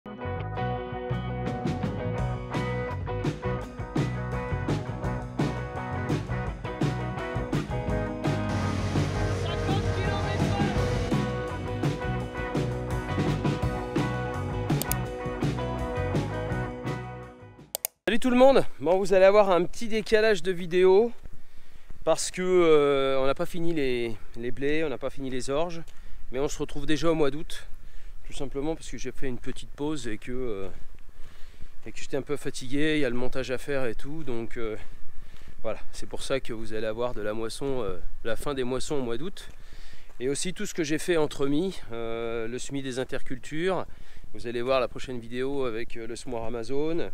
Salut tout le monde. Bon, vous allez avoir un petit décalage de vidéo parce que on n'a pas fini les blés, on n'a pas fini les orges, mais on se retrouve déjà au mois d'août, tout simplement parce que j'ai fait une petite pause et que j'étais un peu fatigué, il y a le montage à faire et tout, donc voilà, c'est pour ça que vous allez avoir de la moisson, la fin des moissons au mois d'août, et aussi tout ce que j'ai fait entre le semis des intercultures. Vous allez voir la prochaine vidéo avec le semoir Amazon.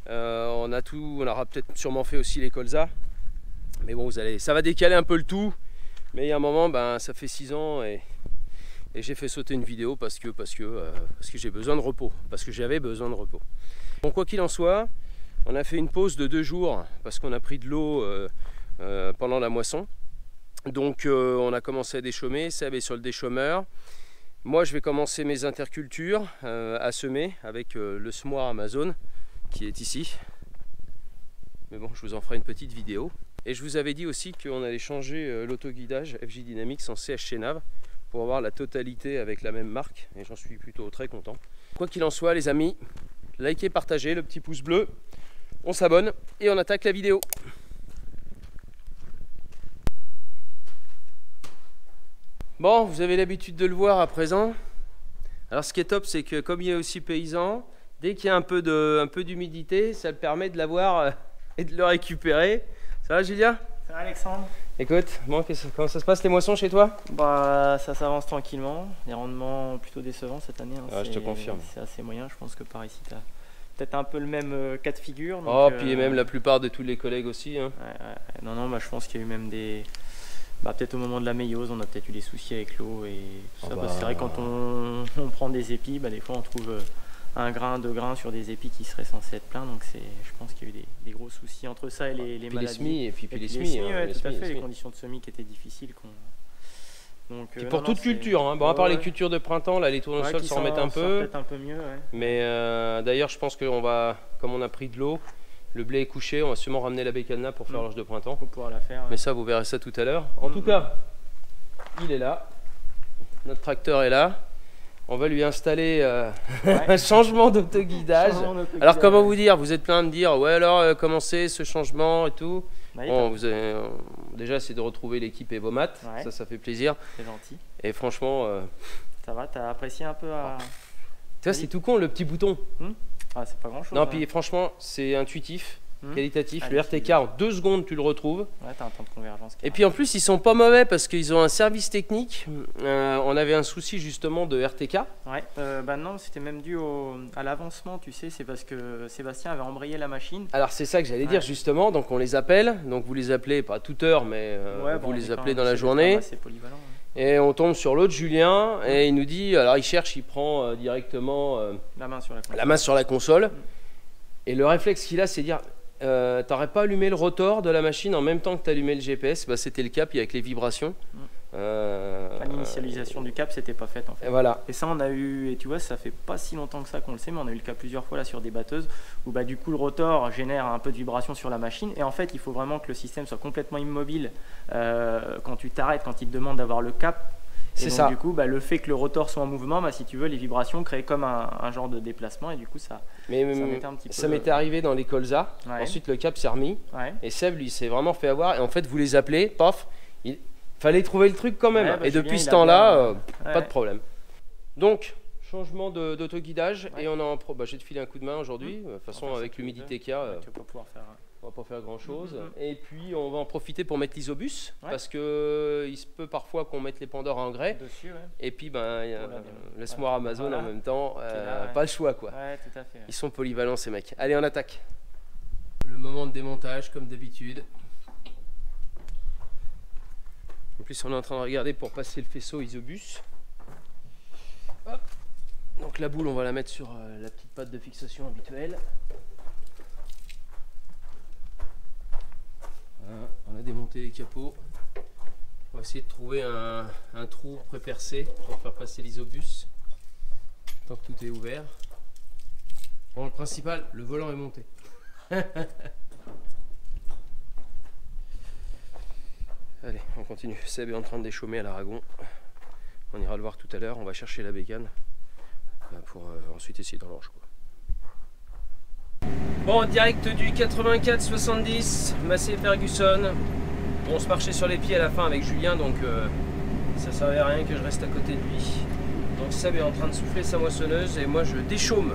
On aura peut-être sûrement fait aussi les colzas, mais bon, ça va décaler un peu le tout. Mais il y a un moment, ça fait 6 ans et j'ai fait sauter une vidéo parce que j'ai besoin de repos, parce que j'avais besoin de repos. Bon, quoi qu'il en soit, on a fait une pause de 2 jours parce qu'on a pris de l'eau pendant la moisson. Donc on a commencé à déchaumer, Seb est sur le déchaumeur. Moi je vais commencer mes intercultures à semer avec le semoir Amazon qui est ici, mais bon, je vous en ferai une petite vidéo. Et je vous avais dit aussi qu'on allait changer l'autoguidage FJ Dynamics en CHC Nav pour avoir la totalité avec la même marque, et j'en suis plutôt très content. Quoi qu'il en soit, les amis, likez, partagez, le petit pouce bleu, on s'abonne et on attaque la vidéo. Bon, vous avez l'habitude de le voir à présent. Alors ce qui est top, c'est que comme il est aussi paysan, dès qu'il y a un peu d'humidité, ça le permet de l'avoir et de le récupérer. Ça va, Julien? Ça va, Alexandre? Écoute, bon, comment ça se passe les moissons chez toi? Bah, ça s'avance tranquillement. Les rendements plutôt décevants cette année. Hein. Ah, je te confirme. C'est assez moyen. Je pense que par ici, tu as peut-être un peu le même cas de figure. Donc, oh, puis même la plupart de tous les collègues aussi. Hein. Ouais. Non, je pense qu'il y a eu même des... peut-être au moment de la méiose, on a peut-être eu des soucis avec l'eau et tout ça. Parce que c'est vrai, quand on prend des épis, des fois on trouve un grain, 2 grains sur des épis qui seraient censés être pleins. Donc je pense qu'il y a eu des gros soucis entre ça et les maladies. Les semis, et puis les semis, tout à fait, les conditions de semis qui étaient difficiles. Donc, pour toute culture, hein. Bon, à part les cultures de printemps, là, les tournesols s'en remettent un peu. Peut-être un peu mieux, ouais. Mais d'ailleurs, je pense qu'on va, comme on a pris de l'eau, le blé est couché, on va sûrement ramener la bécane pour faire l'orge de printemps. Pour pouvoir la faire. Mais ça, vous verrez ça tout à l'heure. En tout cas, il est là. Notre tracteur est là. On va lui installer un changement d'autoguidage. Alors, comment vous dire? Vous êtes plein de dire, ouais, alors, comment c'est ce changement et tout? Bon, déjà, c'est de retrouver l'équipe et vos maths. Ouais. Ça fait plaisir. C'est gentil. Et franchement... ça va, t'as apprécié un peu à... Tu vois, c'est tout con, le petit bouton. Ah, c'est pas grand chose. Non, puis franchement, c'est intuitif, qualitatif. Le RTK, en 2 secondes, tu le retrouves. Ouais, t'as un temps de convergence. Et puis en plus, ils sont pas mauvais parce qu'ils ont un service technique. On avait un souci justement de RTK. Ouais, non, c'était même dû à l'avancement, tu sais. C'est parce que Sébastien avait embrayé la machine. Alors, c'est ça que j'allais dire justement. Donc, on les appelle. Donc, vous les appelez pas à toute heure, mais vous les appelez dans la journée. C'est polyvalent. Et on tombe sur l'autre Julien et il nous dit, alors il cherche, il prend directement la main sur la console. Et le réflexe qu'il a, c'est de dire, t'aurais pas allumé le rotor de la machine en même temps que tu allumais le GPS? C'était le cas, puis avec les vibrations. L'initialisation du cap, c'était pas faite en fait. Et voilà. Et ça, on a eu, et tu vois, ça fait pas si longtemps que ça qu'on le sait, mais on a eu le cas plusieurs fois là sur des batteuses où du coup le rotor génère un peu de vibration sur la machine. Et en fait, il faut vraiment que le système soit complètement immobile quand tu t'arrêtes, quand il te demande d'avoir le cap. C'est ça. Du coup, le fait que le rotor soit en mouvement, si tu veux, les vibrations créent comme un genre de déplacement et du coup, ça mettait un petit peu. Ça m'était arrivé dans les colzas. Ouais. Ensuite, le cap s'est remis. Ouais. Et Seb, lui, s'est vraiment fait avoir. Et en fait, vous les appelez, paf, il fallait trouver le truc quand même. Et depuis ce temps-là, pas de problème. Donc, changement d'autoguidage. Ouais. Et on a je vais te filer un coup de main aujourd'hui. De toute façon, avec l'humidité qu'il y a, tu vas pas pouvoir faire. On va pas faire grand chose. Et puis on va en profiter pour mettre l'isobus parce que il se peut parfois qu'on mette les pendeurs à engrais dessus, et puis le semoir Amazon en même temps, pas le choix quoi. Ouais, tout à fait. Ils sont polyvalents ces mecs. Allez, on attaque. Le moment de démontage comme d'habitude. En plus on est en train de regarder pour passer le faisceau isobus. Hop. Donc la boule on va la mettre sur la petite patte de fixation habituelle. On a démonté les capots. On va essayer de trouver un trou pré-percé pour faire passer l'isobus tant que tout est ouvert. Bon, le principal, le volant est monté. Allez, on continue. Seb est en train de déchaumer à l'Aragon. On ira le voir tout à l'heure. On va chercher la bécane pour ensuite essayer d'en l'orge. Bon, direct du 84-70, Massey Ferguson. On se marchait sur les pieds à la fin avec Julien, donc ça servait à rien que je reste à côté de lui. Donc Seb est en train de souffler sa moissonneuse et moi je déchaume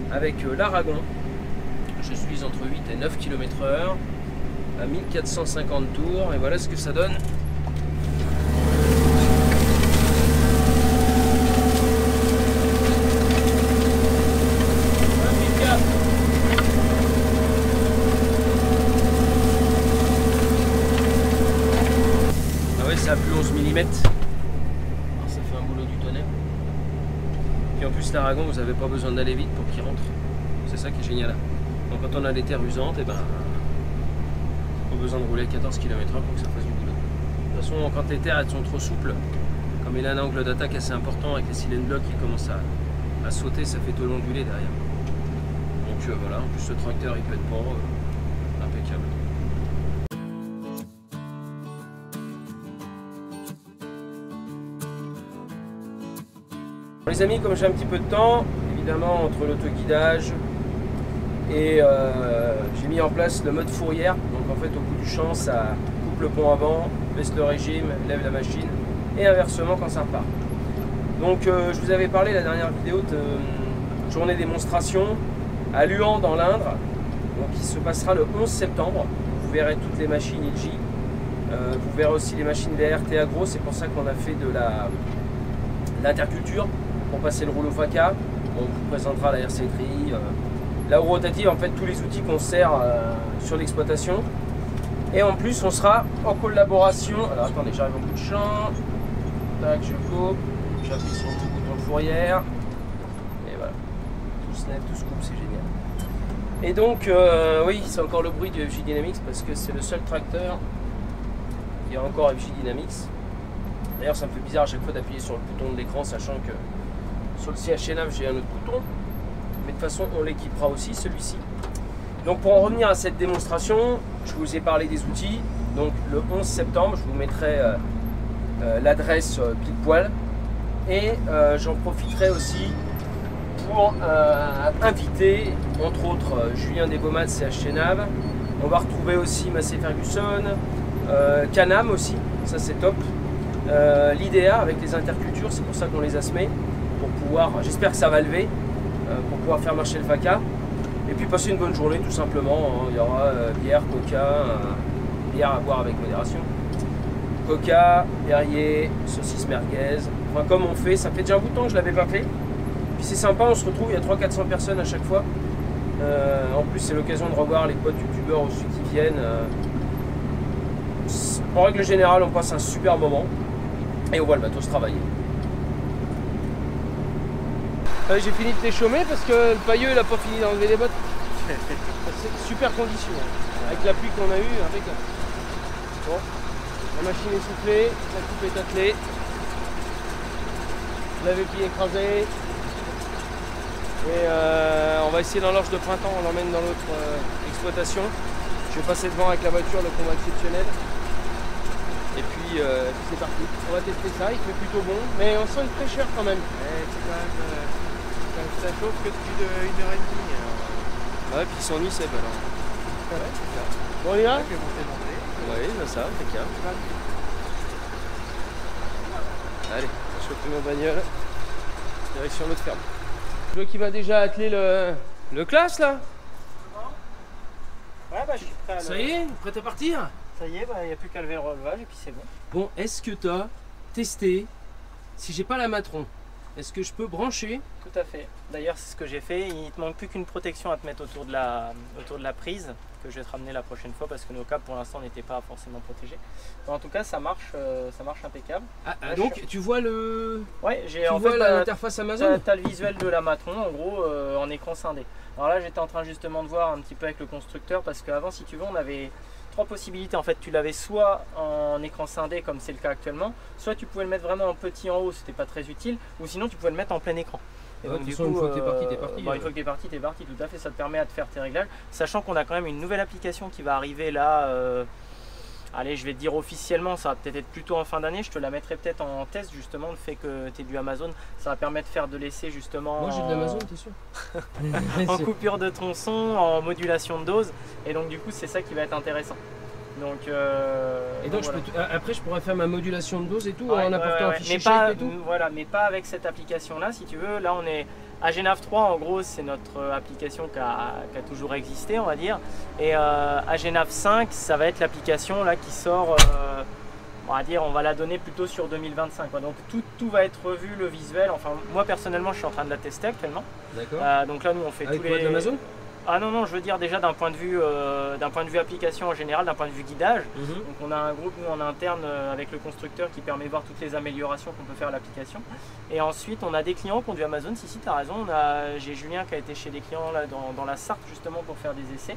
avec l'Aragon. Je suis entre 8 et 9 km/h à 1450 tours et voilà ce que ça donne. À plus 11 mm. Alors ça fait un boulot du tonnerre. Puis en plus l'Aragon, vous n'avez pas besoin d'aller vite pour qu'il rentre. C'est ça qui est génial. Donc quand on a les terres usantes, et ben pas besoin de rouler à 14 km/h pour que ça fasse du boulot. De toute façon, quand les terres elles sont trop souples, comme il a un angle d'attaque assez important avec les cylindres blocs qui commencent à sauter, ça fait tout l'onduler derrière. Donc voilà, en plus ce tracteur il peut être pas impeccable. Les amis, comme j'ai un petit peu de temps, évidemment entre l'autoguidage et j'ai mis en place le mode fourrière. Donc en fait au bout du champ ça coupe le pont avant, baisse le régime, lève la machine et inversement quand ça repart. Donc je vous avais parlé la dernière vidéo de journée démonstration à Luan dans l'Indre, donc qui se passera le 11 septembre. Vous verrez toutes les machines ILJ, vous verrez aussi les machines VRT Agro, c'est pour ça qu'on a fait de l'interculture. Pour passer le rouleau FACA, on vous présentera la RC-Tri, la roue rotative, en fait tous les outils qu'on sert sur l'exploitation. Et en plus on sera en collaboration, alors attendez j'arrive au bout de champ, tac je coupe, j'appuie sur le bouton fourrière, et voilà, tout se lève, tout se coupe, c'est génial. Et donc oui c'est encore le bruit du FJ Dynamics parce que c'est le seul tracteur qui a encore FJ Dynamics. D'ailleurs ça me fait bizarre à chaque fois d'appuyer sur le bouton de l'écran sachant que sur le CH9 j'ai un autre bouton, mais de toute façon on l'équipera aussi celui-ci. Donc pour en revenir à cette démonstration, je vous ai parlé des outils. Donc le 11 septembre, je vous mettrai l'adresse pile poil. Et j'en profiterai aussi pour inviter entre autres Julien Desbaumat, CH Nav. On va retrouver aussi Massey Ferguson, Canam aussi, ça c'est top. L'IDEA avec les intercultures, c'est pour ça qu'on les a semés. Pour pouvoir, j'espère que ça va lever pour pouvoir faire marcher le FACA et puis passer une bonne journée tout simplement. Il y aura bière, coca, bière à boire avec modération, coca, Perrier, saucisse merguez, enfin comme on fait, ça fait déjà un bout de temps que je l'avais pas fait. Puis c'est sympa, on se retrouve, il y a 300-400 personnes à chaque fois. En plus c'est l'occasion de revoir les potes youtubeurs aussi qui viennent. En règle générale on passe un super moment et on voit le bateau se travailler. J'ai fini de déchaumer parce que le pailleux il a pas fini d'enlever les bottes. C'est super condition, hein. Avec la pluie qu'on a eue, impeccable. Bon, la machine est soufflée, la coupe est attelée, la vépi écrasée. Et on va essayer dans l'orge de printemps, on l'emmène dans l'autre exploitation. Je vais passer devant avec la voiture, le combat exceptionnel. Et puis c'est parti, on va tester ça, il fait plutôt bon, mais on sent une fraîcheur quand même. C'est quand même, ça chauffe que depuis 1h30. Ouais, puis il s'ennuie Seb alors. Ouais, c'est ça. Bon, on y va? Oui, bah ça, impeccable. Allez, on se retrouve en bagnole. Direction l'autre ferme. Je vois qu'il m'a déjà attelé le classe là. Ouais, bah je suis prêt à Ça y est, prêt à partir? Ça y est, bah il n'y a plus qu'à lever le relevage et puis c'est bon. Bon, est-ce que tu as testé si j'ai pas la matron? Est-ce que je peux brancher? Tout à fait. D'ailleurs, c'est ce que j'ai fait. Il ne te manque plus qu'une protection à te mettre autour de la prise que je vais te ramener la prochaine fois parce que nos câbles pour l'instant n'étaient pas forcément protégés. Mais en tout cas, ça marche impeccable. Ah, donc tu vois le. Ouais, j'ai tu en vois fait l'interface Amazon. Tu as le visuel de la matron en gros en écran scindé. Alors là, j'étais en train justement de voir un petit peu avec le constructeur parce qu'avant, si tu veux, on avait trois possibilités. En fait, tu l'avais soit en écran scindé comme c'est le cas actuellement, soit tu pouvais le mettre vraiment en petit en haut, c'était pas très utile, ou sinon tu pouvais le mettre en plein écran. Et Ouais, donc, de toute façon, une fois que t'es parti, t'es parti. Une fois que t'es parti, t'es parti, tout à fait. Ça te permet de faire tes réglages. Sachant qu'on a quand même une nouvelle application qui va arriver là. Allez, je vais te dire officiellement, ça va peut-être être plutôt en fin d'année. Je te la mettrai peut-être en test justement. Le fait que tu aies du Amazon, ça va permettre de faire de l'essai justement. Moi j'ai de l'Amazon, t'es sûr? En coupure de tronçon, en modulation de dose. Et donc du coup, c'est ça qui va être intéressant. Donc, et donc voilà. après je pourrais faire ma modulation de dose et tout Ouais, en apportant un fichier mais pas, shape et tout. voilà, mais pas avec cette application là si tu veux. Là on est Agenav 3 en gros, c'est notre application qui a toujours existé on va dire. Et Agenav 5 ça va être l'application là qui sort, on va dire on va la donner plutôt sur 2025 quoi. Donc tout va être revu, le visuel. Enfin moi personnellement je suis en train de la tester actuellement. D'accord. Donc là nous on fait avec tous quoi, les... de l'Amazon? Ah non, je veux dire déjà d'un point de vue application en général, d'un point de vue guidage. Donc on a un groupe nous en interne avec le constructeur qui permet de voir toutes les améliorations qu'on peut faire à l'application. Et ensuite on a des clients qui ont du Amazon, si tu as raison, j'ai Julien qui a été chez des clients là, dans la Sarthe justement pour faire des essais.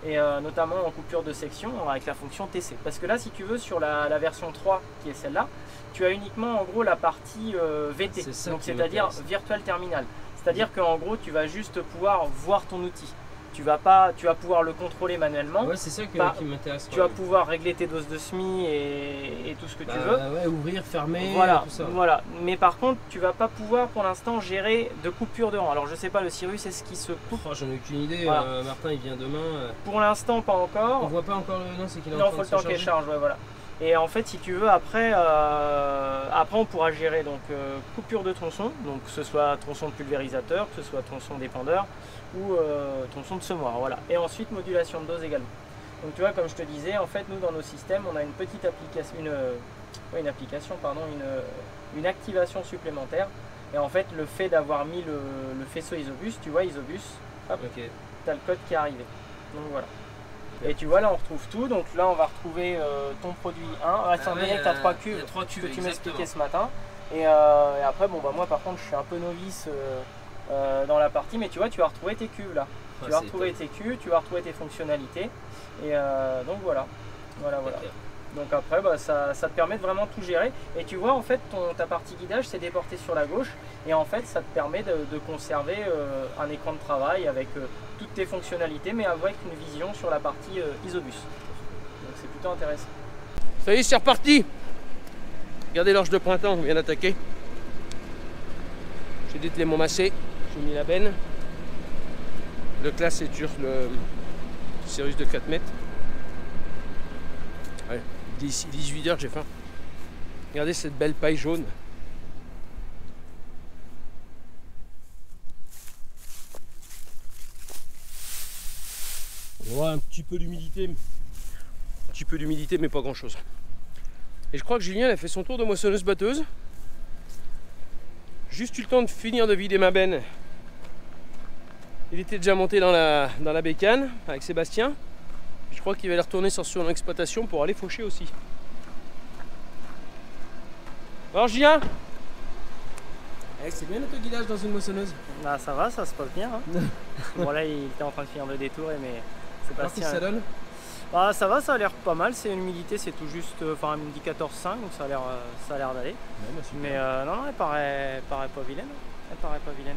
Et notamment en coupure de section avec la fonction TC. Parce que là si tu veux sur la version 3 qui est celle-là, tu as uniquement en gros la partie VT, donc c'est-à-dire Virtual Terminal. C'est-à-dire qu'en gros tu vas juste pouvoir voir ton outil. Tu vas pouvoir le contrôler manuellement. Ouais, c'est ça qui m'intéresse. Tu vas pouvoir régler tes doses de SMI et tout ce que tu veux. Ouais, ouvrir, fermer, voilà, tout ça. Voilà. Mais par contre, tu vas pas pouvoir pour l'instant gérer de coupure de rang. Alors je sais pas, le Cyrus, est-ce qu'il se coupe? Oh, j'en ai aucune idée. Voilà. Martin, il vient demain. Pour l'instant, pas encore. On voit pas encore le. Non, c'est qu'il est en non, train faut de le temps se qu'elle charger. charge. Ouais, voilà. Et en fait, si tu veux, après on pourra gérer donc coupure de tronçon, donc que ce soit tronçon de pulvérisateur, que ce soit tronçon d'épandeur ou tronçon de semoir, voilà. Et ensuite modulation de dose également. Donc tu vois, comme je te disais, en fait, nous dans nos systèmes, on a une petite application, une activation supplémentaire. Et en fait, le fait d'avoir mis le faisceau Isobus, tu vois, Isobus, hop, Ok. tu as le code qui est arrivé. Donc voilà. Et tu vois là on retrouve tout, donc là on va retrouver ton produit 1, étant donné que tu as 3 cuves, que tu m'expliquais ce matin. Et après bon bah moi par contre je suis un peu novice dans la partie, mais tu vois tu vas retrouver tes cuves là. Tu vas retrouver tes cuves, tu vas retrouver tes fonctionnalités. Et donc voilà. Donc après bah, ça te permet de vraiment tout gérer. Et tu vois en fait ta partie guidage c'est déporté sur la gauche. Et en fait ça te permet de conserver un écran de travail avec toutes tes fonctionnalités, mais avec une vision sur la partie Isobus. Donc c'est plutôt intéressant. Ça y est, c'est reparti. Regardez l'orge de printemps, on vient d'attaquer. J'ai dételé mon macé, j'ai mis la benne. Le classe est sur le Cyrus de 4 mètres. Allez, 18 heures, j'ai faim. Regardez cette belle paille jaune. On voit un petit peu d'humidité. Un petit peu d'humidité, mais pas grand chose. Et je crois que Julien a fait son tour de moissonneuse batteuse. Juste eu le temps de finir de vider ma benne. Il était déjà monté dans la bécane avec Sébastien. Je crois qu'il va aller retourner sur son exploitation pour aller faucher aussi. Alors Julien, c'est bien l'autoguidage dans une moissonneuse. Là ça va, ça se passe bien. Hein. Bon là il était en train de finir le détour, mais c'est pas si. Ça donne. Ah, ça va, ça a l'air pas mal. C'est l'humidité, c'est tout juste, enfin il me dit 14,5, donc ça a l'air d'aller. Ouais, bah, mais non, elle paraît pas vilaine. Elle paraît pas vilaine.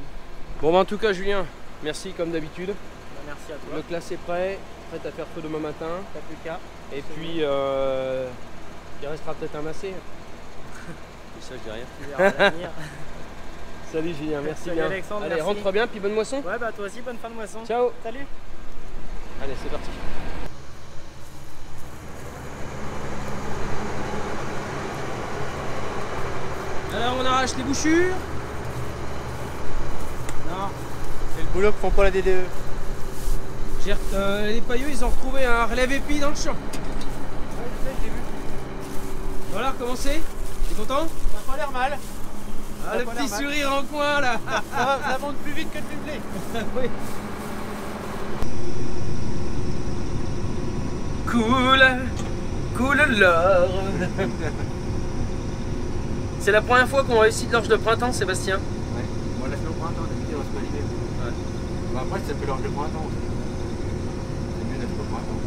Bon bah en tout cas Julien, merci comme d'habitude. Bah, merci à toi. Le classe est prêt à faire feu demain matin. T'as plus qu'à. Et puis il restera peut-être un massé. Ça je dis rien. Tu verras à l'avenir. Salut Julien, merci Salut bien. Alexandre, allez, merci. rentre bien, puis bonne moisson. Ouais bah toi aussi, bonne fin de moisson. Ciao. Salut. Allez, c'est parti. Alors on arrache les bouchures. Non, c'est le boulot que font pas la DDE. Les pailleux, ils ont retrouvé un relève épi dans le champ. Ouais, je sais, j'ai vu. Voilà, recommencer. T'es content? Ça a pas l'air mal. Ah, le petit sourire en coin là. Ça monte plus vite que du blé. Oui. Cool l'or. C'est la première fois qu'on réussit de l'orge de printemps, Sébastien. Ouais, on l'a fait au printemps, d'habitude on se validait. Ouais. Bon, après, ça s'appelle l'orge de printemps aussi. C'est mieux d'être au printemps.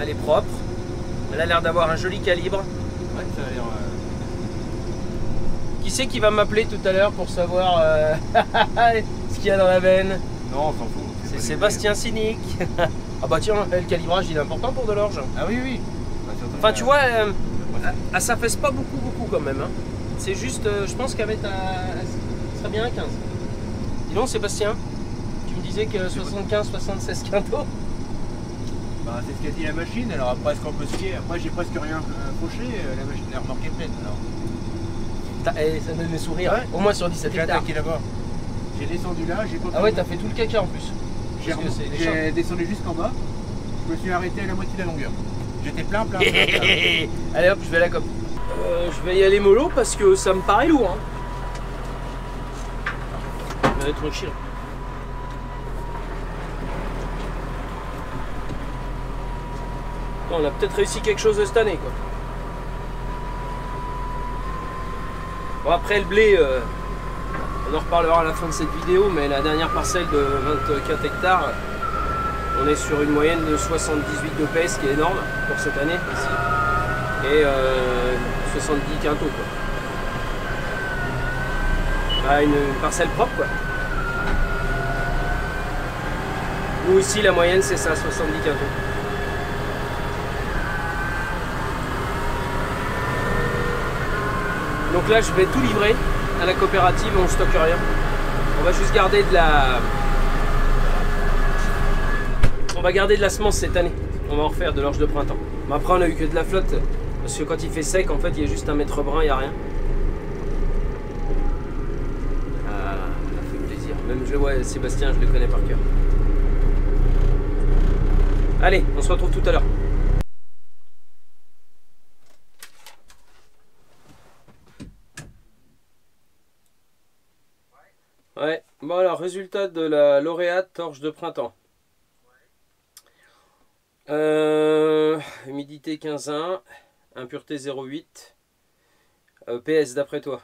Elle est propre. Elle a l'air d'avoir un joli calibre. Ouais, ça a l'air. Qui c'est qui va m'appeler tout à l'heure pour savoir ce qu'il y a dans la veine? Non, on s'en fout. C'est Sébastien Cynic. Ah bah tiens, le calibrage il est important pour de l'orge. Ah oui, oui. Enfin tu vois, ça pèse pas beaucoup quand même. Hein. C'est juste, je pense qu'avec ça serait bien à 15. Dis donc Sébastien, tu me disais que 75-76 quintaux. Bah, c'est ce qu'a dit la machine, alors après est-ce qu'on peut se fier? Après j'ai presque rien fauché, la machine est remorquée pleine alors. Et ça donne des sourires, Ouais. Au moins sur 17 J'ai hectares. attaqué là-bas. J'ai descendu là, j'ai continué. Ah ouais, t'as fait tout le caca en plus. J'ai descendu jusqu'en bas, je me suis arrêté à la moitié de la longueur. J'étais plein. Allez hop, je vais à la COP. Je vais y aller mollo parce que ça me paraît lourd. Hein. Ça va être tranquille. On a peut-être réussi quelque chose de cette année quoi. Bon après le blé, on en reparlera à la fin de cette vidéo, mais la dernière parcelle de 24 hectares, on est sur une moyenne de 78 de PS, ce qui est énorme pour cette année ici. Et 70 quintaux quoi. Bah, une parcelle propre quoi. Nous ici la moyenne c'est ça, 70 quintaux. Donc là je vais tout livrer à la coopérative, on stocke rien. On va juste garder de la... On va garder de la semence cette année. On va en refaire de l'orge de printemps. Mais après on a eu que de la flotte. Parce que quand il fait sec en fait il y a juste un mètre brun, il n'y a rien. Ah, ça fait plaisir. Même je vois Sébastien, je le connais par cœur. Allez, on se retrouve tout à l'heure. Ouais, bon alors résultat de la lauréate orge de printemps. Humidité 15,1, impureté 0,8. PS d'après toi,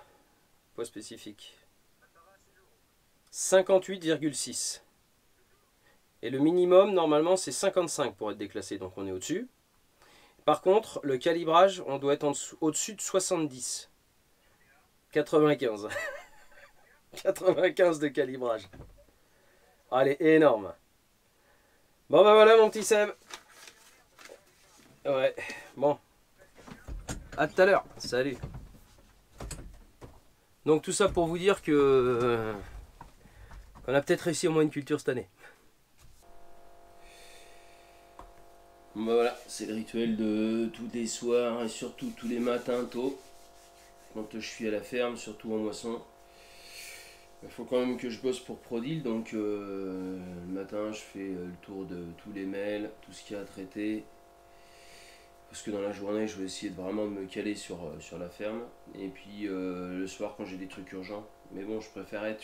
poids spécifique. 58,6. Et le minimum normalement c'est 55 pour être déclassé, donc on est au-dessus. Par contre, le calibrage, on doit être au-dessus de 70. 95. 95 de calibrage. Ah, elle est énorme. Bon bah voilà mon petit Seb. Ouais, bon. À tout à l'heure. Salut. Donc tout ça pour vous dire que qu'on a peut-être réussi au moins une culture cette année. Bon bah voilà, c'est le rituel de tous les soirs et surtout tous les matins tôt. Quand je suis à la ferme, surtout en moisson. Il faut quand même que je bosse pour Prodil, donc le matin je fais le tour de tous les mails, tout ce qu'il y a à traiter. Parce que dans la journée je vais essayer de vraiment me caler sur la ferme. Et puis le soir quand j'ai des trucs urgents. Mais bon, je préfère être,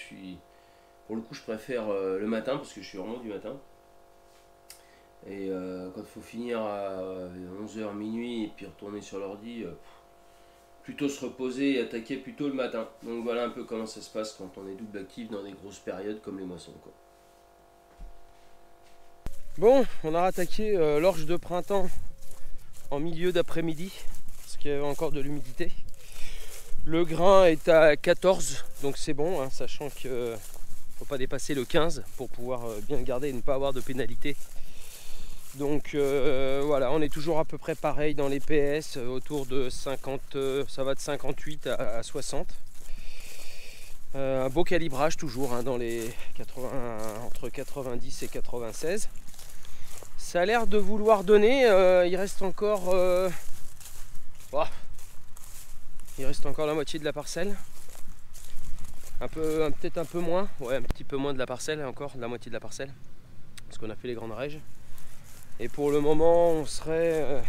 pour le coup je préfère le matin parce que je suis vraiment du matin. Et quand il faut finir à 11h minuit et puis retourner sur l'ordi, plutôt se reposer et attaquer plutôt le matin. Donc voilà un peu comment ça se passe quand on est double actif dans des grosses périodes comme les moissons quoi. Bon, on a attaqué l'orge de printemps en milieu d'après-midi parce qu'il y avait encore de l'humidité. Le grain est à 14, donc c'est bon, hein, sachant qu'il ne faut pas dépasser le 15 pour pouvoir bien le garder et ne pas avoir de pénalité. Donc voilà, on est toujours à peu près pareil dans les PS, autour de 50, ça va de 58 à 60. Un beau calibrage toujours hein, dans les 80, entre 90 et 96. Ça a l'air de vouloir donner, il reste encore il reste encore la moitié de la parcelle. Peut-être un peu moins, ouais, un petit peu moins de la parcelle encore, de la moitié de la parcelle. Parce qu'on a fait les grandes raiges. Et pour le moment, on serait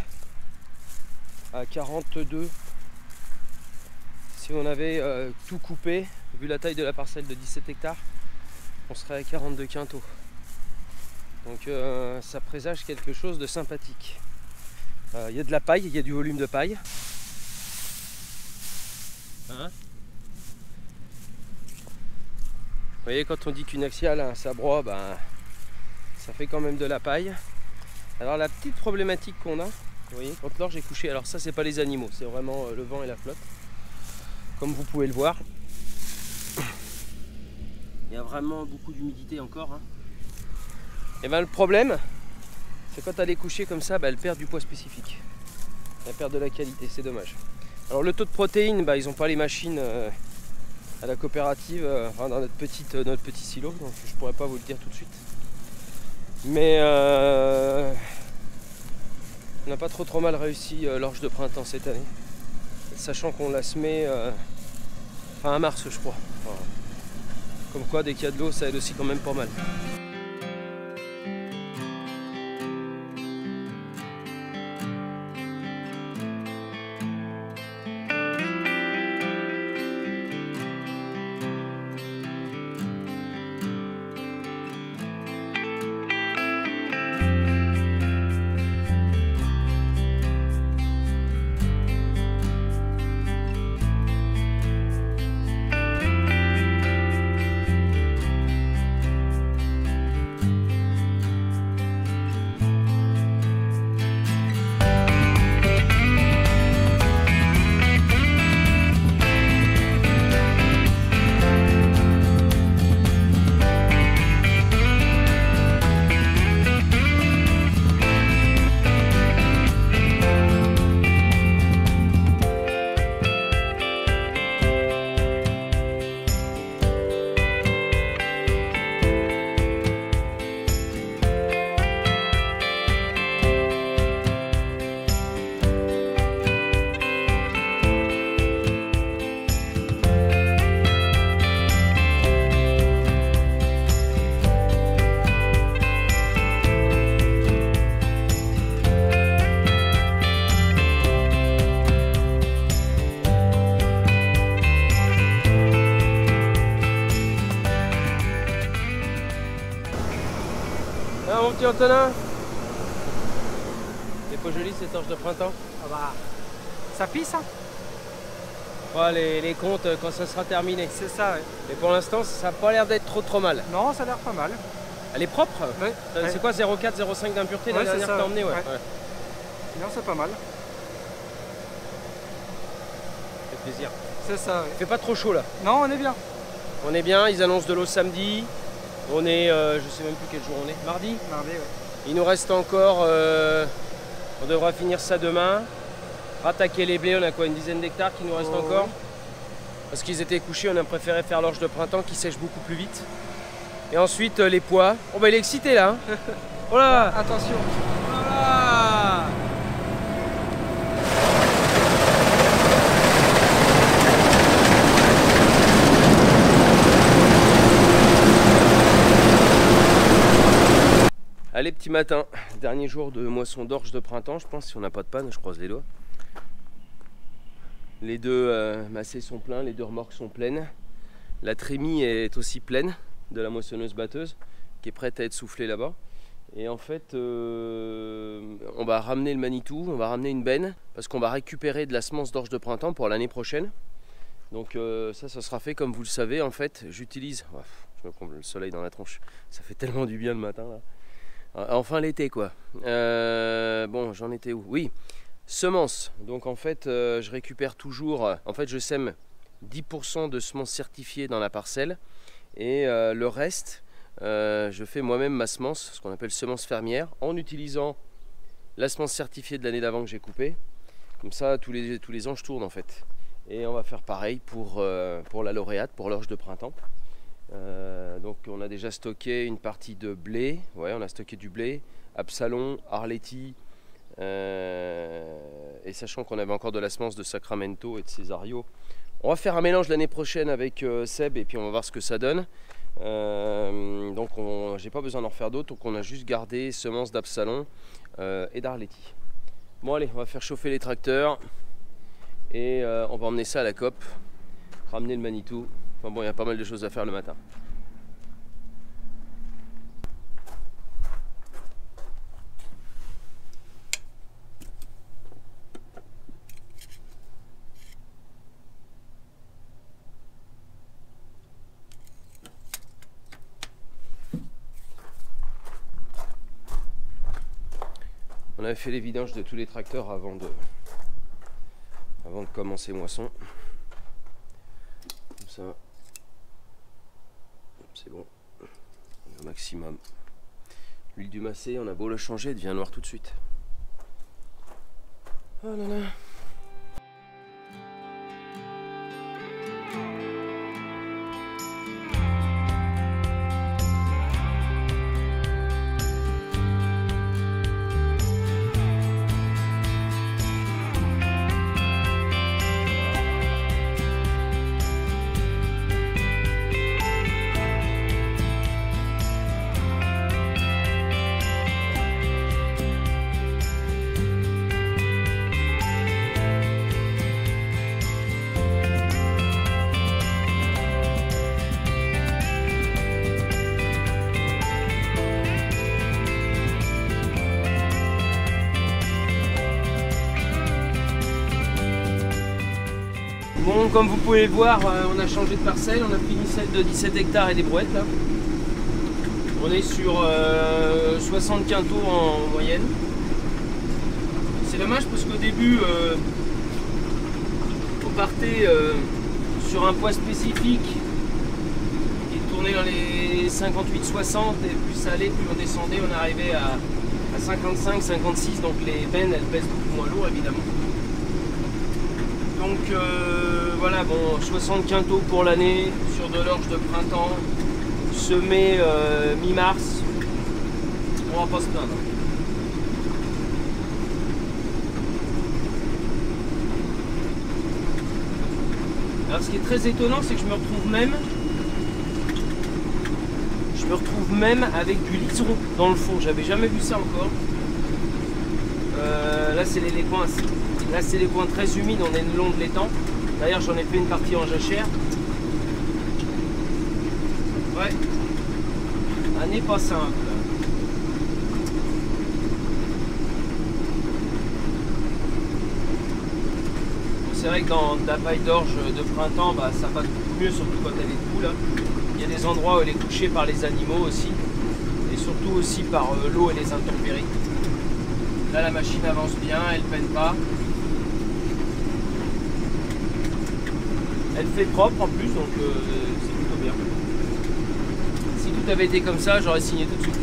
à 42. Si on avait tout coupé, vu la taille de la parcelle de 17 hectares, on serait à 42 quintaux. Donc ça présage quelque chose de sympathique. Il y a de la paille, il y a du volume de paille. Hein ? Vous voyez, quand on dit qu'une axiale a un sabrois, ben, ça fait quand même de la paille. Alors la petite problématique qu'on a, vous voyez, quand l'orge est couchée, alors ça c'est pas les animaux, c'est vraiment le vent et la flotte. comme vous pouvez le voir. Il y a vraiment beaucoup d'humidité encore. Hein. Et ben le problème, c'est quand elle est couchée comme ça, elle perd du poids spécifique. Elle perd de la qualité, c'est dommage. Alors le taux de protéines, ils n'ont pas les machines à la coopérative, dans notre petit silo, donc je pourrais pas vous le dire tout de suite. Mais on n'a pas trop mal réussi l'orge de printemps cette année, sachant qu'on la semait fin mars je crois. Enfin, comme quoi dès qu'il y a de l'eau ça aide aussi quand même pas mal. Ah mon petit Antonin, c'est pas joli cette orge de printemps? Ah bah, ça pisse hein. Ouais, les comptes quand ça sera terminé. C'est ça, ouais. Mais pour l'instant ça n'a pas l'air d'être trop mal. Non, ça a l'air pas mal. Elle est propre? Ouais. C'est quoi 0,4, 0,5 d'impureté la dernière que t'as emmené? Ouais. Non, c'est pas mal. Ça fait plaisir. C'est ça, ouais. Il fait pas trop chaud là. Non, on est bien. On est bien, ils annoncent de l'eau samedi. On est, je sais même plus quel jour on est. Mardi? Mardi, ouais. Il nous reste encore, on devra finir ça demain. Rattaquer les blés, on a quoi, une dizaine d'hectares qui nous reste encore? Parce qu'ils étaient couchés, on a préféré faire l'orge de printemps qui sèche beaucoup plus vite. Et ensuite les pois. Oh bah il est excité là hein. Oh là. Attention. Voilà. Allez, petit matin, dernier jour de moisson d'orge de printemps, je pense, si on n'a pas de panne, je croise les doigts. Les deux massés sont pleins, les deux remorques sont pleines. La trémie est aussi pleine de la moissonneuse-batteuse qui est prête à être soufflée là-bas. Et en fait, on va ramener le Manitou, on va ramener une benne parce qu'on va récupérer de la semence d'orge de printemps pour l'année prochaine. Donc ça sera fait comme vous le savez. En fait, j'utilise... Oh, je me prends le soleil dans la tronche, ça fait tellement du bien le matin là. Enfin l'été quoi. Bon, j'en étais où? Oui, semences. Donc en fait, je récupère toujours... En fait, je sème 10% de semences certifiées dans la parcelle. Et le reste, je fais moi-même ma semence, ce qu'on appelle semence fermière, en utilisant la semence certifiée de l'année d'avant que j'ai coupée. Comme ça, tous les ans, je tourne en fait. Et on va faire pareil pour la lauréate, pour l'orge de printemps. Donc on a déjà stocké une partie de blé, ouais, on a stocké du blé, Absalon, Arletty, et sachant qu'on avait encore de la semence de Sacramento et de Cesario, on va faire un mélange l'année prochaine avec Seb et puis on va voir ce que ça donne. Donc j'ai pas besoin d'en faire d'autres, donc on a juste gardé semences d'Absalon et d'Arletty. Bon allez, on va faire chauffer les tracteurs et on va emmener ça à la COP, ramener le Manitou. Enfin bon, il y a pas mal de choses à faire le matin. On avait fait les vidanges de tous les tracteurs avant de commencer moisson. ça. C'est bon. Au maximum. L'huile du macé, on a beau la changer, elle devient noire tout de suite. Oh là là. Bon, comme vous pouvez le voir, on a changé de parcelle, on a fini celle de 17 hectares et des brouettes là. On est sur 60 quintaux en moyenne. C'est dommage parce qu'au début, on partait sur un poids spécifique qui tournait dans les 58-60 et plus ça allait, plus on descendait, on arrivait à 55-56, donc les bennes elles pèsent beaucoup moins lourd évidemment. Donc voilà, bon, 60 quintaux pour l'année sur de l'orge de printemps, semé mi-mars, on va pas se plaindre. Alors ce qui est très étonnant, c'est que je me retrouve même avec du liseron dans le fond, j'avais jamais vu ça encore. Là c'est les coins. Là c'est les coins très humides, on est le long de l'étang. D'ailleurs j'en ai fait une partie en jachère. Ouais. Année pas simple. C'est vrai que dans de la paille d'orge de printemps, bah, ça passe beaucoup mieux, surtout quand elle est debout là. Il y a des endroits où elle est touchée par les animaux aussi. Et surtout aussi par l'eau et les intempéries. Là la machine avance bien, elle peine pas. Elle fait propre en plus, donc c'est plutôt bien. Si tout avait été comme ça, j'aurais signé tout de suite.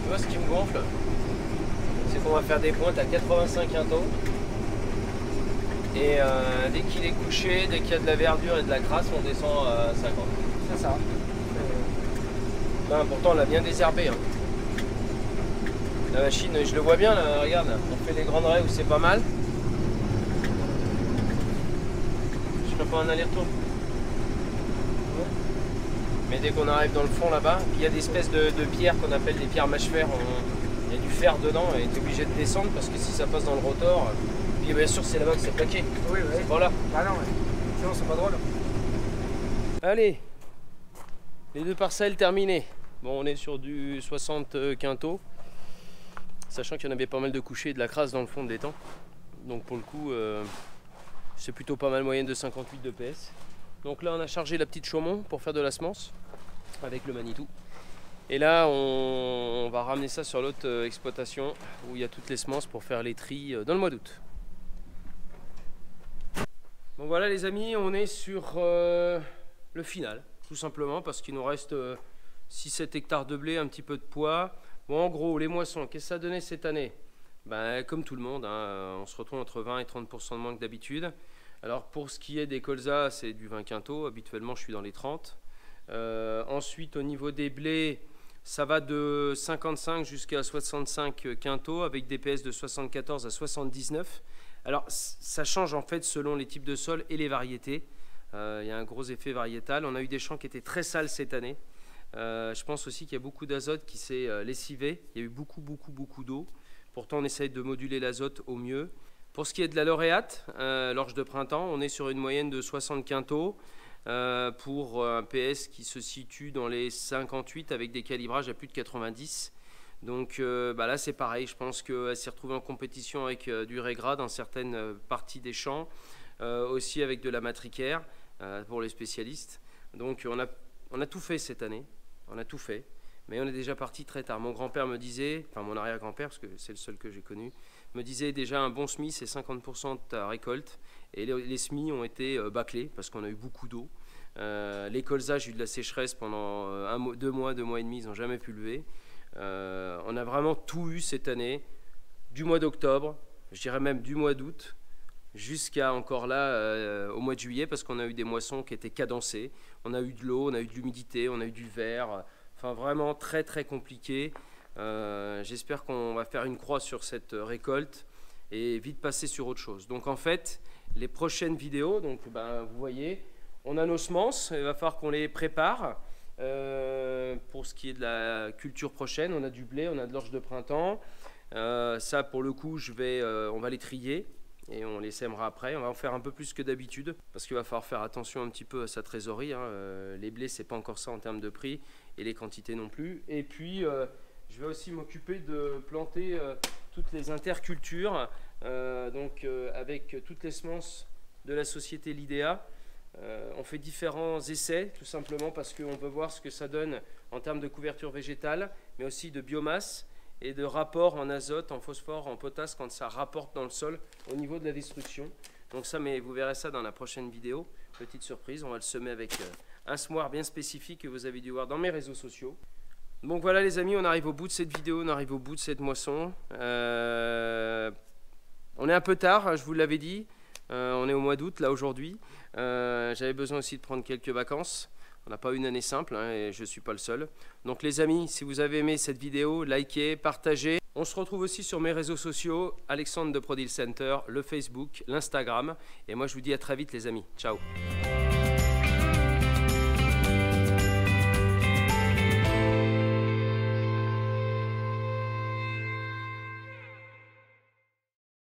Tu vois ce qui me gonfle, c'est qu'on va faire des pointes à 85 quintaux. Et dès qu'il est couché, dès qu'il y a de la verdure et de la crasse, on descend à 50. C'est ça. Ben, pourtant on l'a bien désherbé. Hein. La machine, je le vois bien là, regarde, on fait les grandes raies où c'est pas mal. Pas un aller-retour. Mais dès qu'on arrive dans le fond là-bas, il y a des espèces de pierres qu'on appelle des pierres mâche-fer. Il y a du fer dedans et tu es obligé de descendre parce que si ça passe dans le rotor, puis bien sûr c'est là-bas que c'est plaqué. Oui, oui. C'est pas là. Ah non, ouais. Sinon c'est pas drôle. Allez, les deux parcelles terminées. Bon, on est sur du 60 quintaux, sachant qu'il y en avait pas mal de couchés et de la crasse dans le fond de l'étang. Donc pour le coup, c'est plutôt pas mal, moyenne de 58 de PS. Donc là on a chargé la petite Chaumont pour faire de la semence avec le Manitou. Et là on va ramener ça sur l'autre exploitation où il y a toutes les semences pour faire les tris dans le mois d'août. Bon voilà les amis, on est sur le final, tout simplement parce qu'il nous reste 6-7 hectares de blé, un petit peu de pois. Bon en gros les moissons, qu'est-ce que ça a donné cette année? Ben, comme tout le monde, hein, on se retrouve entre 20 et 30% de moins que d'habitude. Alors pour ce qui est des colzas, c'est du 20 quintaux, habituellement je suis dans les 30. Ensuite au niveau des blés, ça va de 55 jusqu'à 65 quintaux avec des PS de 74 à 79. Alors ça change en fait selon les types de sols et les variétés. Il y a un gros effet variétal. On a eu des champs qui étaient très sales cette année. Je pense aussi qu'il y a beaucoup d'azote qui s'est lessivé. Il y a eu beaucoup d'eau. Pourtant, on essaye de moduler l'azote au mieux. Pour ce qui est de la lauréate, l'orge de printemps, on est sur une moyenne de 60 quintaux pour un PS qui se situe dans les 58 avec des calibrages à plus de 90. Donc bah là, c'est pareil. Je pense qu'elle s'est retrouvée en compétition avec du Régrad dans certaines parties des champs, aussi avec de la matricaire pour les spécialistes. Donc on a tout fait cette année. On a tout fait. Mais on est déjà parti très tard. Mon grand-père me disait, enfin mon arrière-grand-père, parce que c'est le seul que j'ai connu, me disait déjà un bon semis c'est 50% de ta récolte, et les semis ont été bâclés parce qu'on a eu beaucoup d'eau. Les colzas, j'ai eu de la sécheresse pendant 2 mois et demi, ils n'ont jamais pu lever. On a vraiment tout eu cette année, du mois d'octobre, je dirais même du mois d'août, jusqu'à encore là au mois de juillet, parce qu'on a eu des moissons qui étaient cadencées. On a eu de l'eau, on a eu de l'humidité, on a eu du vert, enfin vraiment très très compliqué. J'espère qu'on va faire une croix sur cette récolte et vite passer sur autre chose. Donc en fait, les prochaines vidéos, donc, vous voyez, on a nos semences, il va falloir qu'on les prépare. Pour ce qui est de la culture prochaine, on a du blé, on a de l'orge de printemps. Ça pour le coup, on va les trier et on les sèmera après. On va en faire un peu plus que d'habitude parce qu'il va falloir faire attention un petit peu à sa trésorerie. Les blés, c'est pas encore ça en termes de prix et les quantités non plus. Et puis je vais aussi m'occuper de planter toutes les intercultures, avec toutes les semences de la société Lidea. On fait différents essais tout simplement parce qu'on veut voir ce que ça donne en termes de couverture végétale, mais aussi de biomasse et de rapport en azote, en phosphore, en potasse quand ça rapporte dans le sol au niveau de la destruction. Donc ça, mais vous verrez ça dans la prochaine vidéo. Petite surprise, on va le semer avec un semoir bien spécifique que vous avez dû voir dans mes réseaux sociaux. Donc voilà les amis, on arrive au bout de cette vidéo, on arrive au bout de cette moisson. On est un peu tard, je vous l'avais dit. On est au mois d'août là aujourd'hui. J'avais besoin aussi de prendre quelques vacances. On n'a pas eu une année simple et je ne suis pas le seul. Donc les amis, si vous avez aimé cette vidéo, likez, partagez. On se retrouve aussi sur mes réseaux sociaux, Alexandre de ProDeal Center, le Facebook, l'Instagram. Et moi je vous dis à très vite les amis. Ciao.